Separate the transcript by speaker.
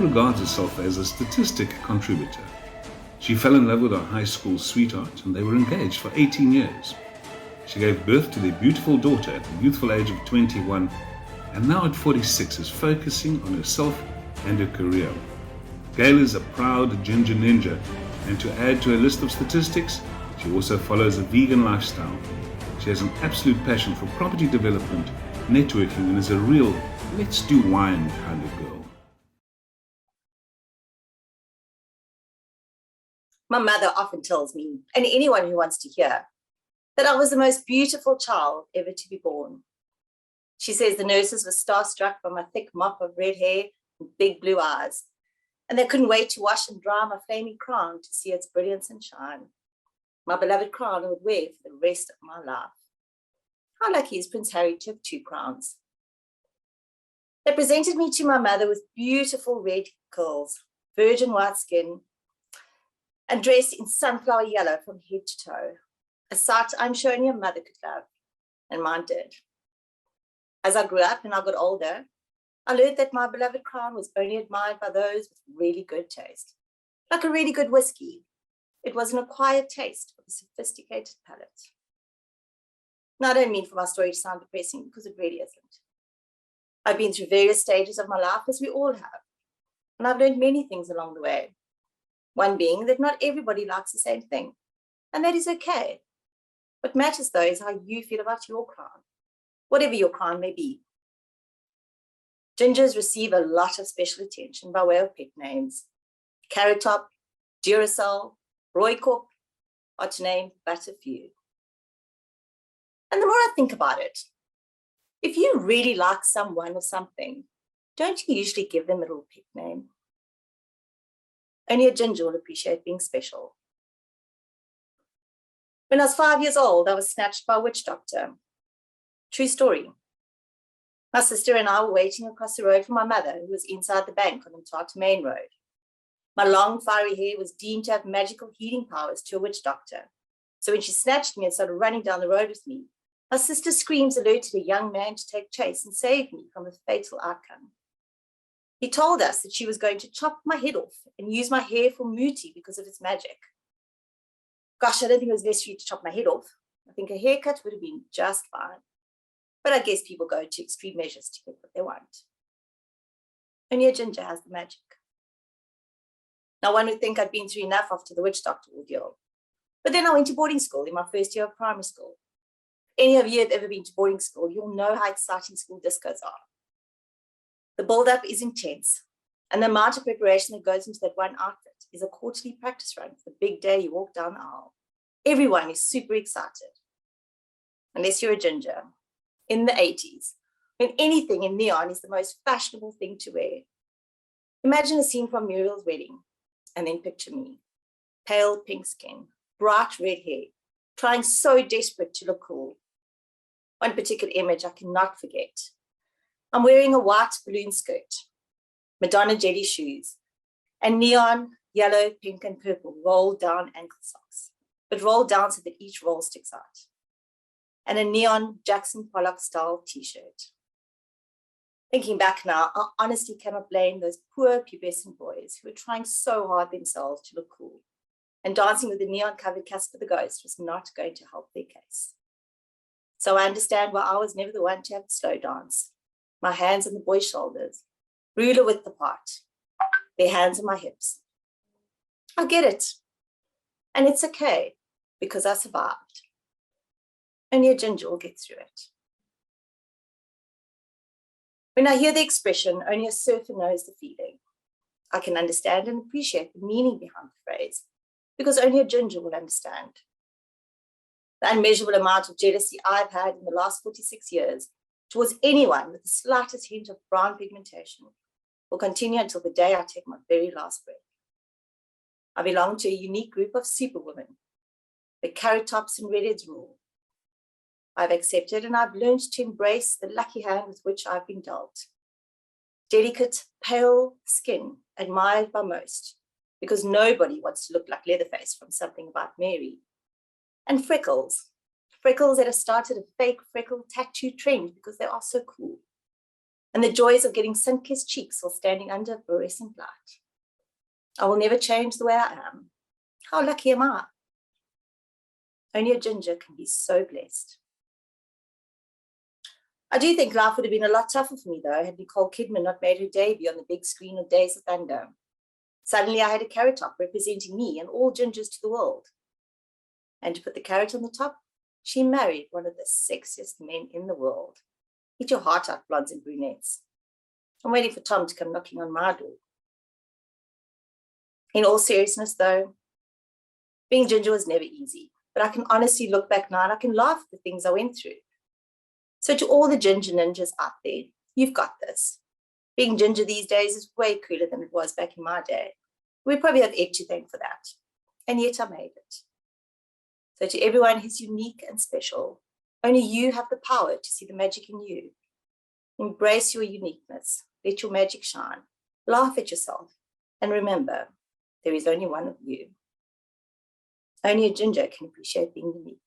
Speaker 1: regards herself as a statistic contributor. She fell in love with her high school sweetheart and they were engaged for 18 years. She gave birth to their beautiful daughter at the youthful age of 21 and now at 46 is focusing on herself and her career. Gayle is a proud ginger ninja, and to add to her list of statistics, she also follows a vegan lifestyle. She has an absolute passion for property development, networking, and is a real let's do wine kind of girl.
Speaker 2: My mother often tells me, and anyone who wants to hear, that I was the most beautiful child ever to be born. She says the nurses were starstruck by my thick mop of red hair and big blue eyes, and they couldn't wait to wash and dry my flaming crown to see its brilliance and shine. My beloved crown I would wear for the rest of my life. How lucky is Prince Harry to have 2 crowns? They presented me to my mother with beautiful red curls, virgin white skin, and dressed in sunflower yellow from head to toe, a sight I'm sure only a mother could love, and mine did. As I grew up and I got older, I learned that my beloved crown was only admired by those with really good taste, like a really good whiskey. It was an acquired taste of a sophisticated palate. Now, I don't mean for my story to sound depressing, because it really isn't. I've been through various stages of my life, as we all have, and I've learned many things along the way. One being that not everybody likes the same thing, and that is okay. What matters, though, is how you feel about your crown, whatever your crown may be. Gingers receive a lot of special attention by way of pet names. Carrot Top, Duracell, Roycorp are to name but a few. And the more I think about it, if you really like someone or something, don't you usually give them a little pet name? Only a ginger will appreciate being special. When I was 5 years old, I was snatched by a witch doctor. True story. My sister and I were waiting across the road for my mother, who was inside the bank on the Mthatha Main Road. My long, fiery hair was deemed to have magical healing powers to a witch doctor. So when she snatched me and started running down the road with me, my sister's screams alerted a young man to take chase and save me from a fatal outcome. He told us that she was going to chop my head off and use my hair for muti because of its magic. Gosh, I don't think it was necessary to chop my head off. I think a haircut would have been just fine. But I guess people go to extreme measures to get what they want. Only a ginger has the magic. Now, one would think I'd been through enough after the witch doctor ordeal. But then I went to boarding school in my first year of primary school. If any of you have ever been to boarding school, you'll know how exciting school discos are. The build-up is intense, and the amount of preparation that goes into that one outfit is a quarterly practice run for the big day you walk down the aisle. Everyone is super excited, unless you're a ginger. In the 80s, when anything in neon is the most fashionable thing to wear. Imagine a scene from Muriel's wedding, and then picture me. Pale pink skin, bright red hair, trying so desperate to look cool. One particular image I cannot forget. I'm wearing a white balloon skirt, Madonna jelly shoes, and neon yellow, pink, and purple rolled down ankle socks, but rolled down so that each roll sticks out, and a neon Jackson Pollock style t-shirt. Thinking back now, I honestly cannot blame those poor pubescent boys who were trying so hard themselves to look cool, and dancing with the neon-covered Casper the Ghost was not going to help their case. So I understand why I was never the one to have the slow dance. My hands on the boys' shoulders, ruler width apart, their hands on my hips. I get it, and it's okay, because I survived. Only a ginger will get through it. When I hear the expression, only a surfer knows the feeling, I can understand and appreciate the meaning behind the phrase, because only a ginger will understand. The unmeasurable amount of jealousy I've had in the last 46 years towards anyone with the slightest hint of brown pigmentation will continue until the day I take my very last breath. I belong to a unique group of superwomen. The carrot tops and redheads rule. I've accepted and I've learned to embrace the lucky hand with which I've been dealt. Delicate, pale skin, admired by most, because nobody wants to look like Leatherface from Something About Mary. And freckles that have started a fake freckle tattoo trend because they are so cool. and the joys of getting sun-kissed cheeks while standing under fluorescent light. I will never change the way I am. How lucky am I? Only a ginger can be so blessed. I do think life would have been a lot tougher for me, though, had Nicole Kidman not made her debut on the big screen of Days of Thunder. Suddenly, I had a carrot top representing me and all gingers to the world. And to put the carrot on the top, she married one of the sexiest men in the world. Eat your heart out, blondes and brunettes. I'm waiting for Tom to come knocking on my door. In all seriousness, though, being ginger was never easy, but I can honestly look back now and I can laugh at the things I went through. So to all the ginger ninjas out there, you've got this. Being ginger these days is way cooler than it was back in my day. We probably have Ed to thank for that. And yet I made it. So to everyone who's unique and special, only you have the power to see the magic in you. Embrace your uniqueness. Let your magic shine. Laugh at yourself. And remember, there is only one of you. Only a ginger can appreciate being unique.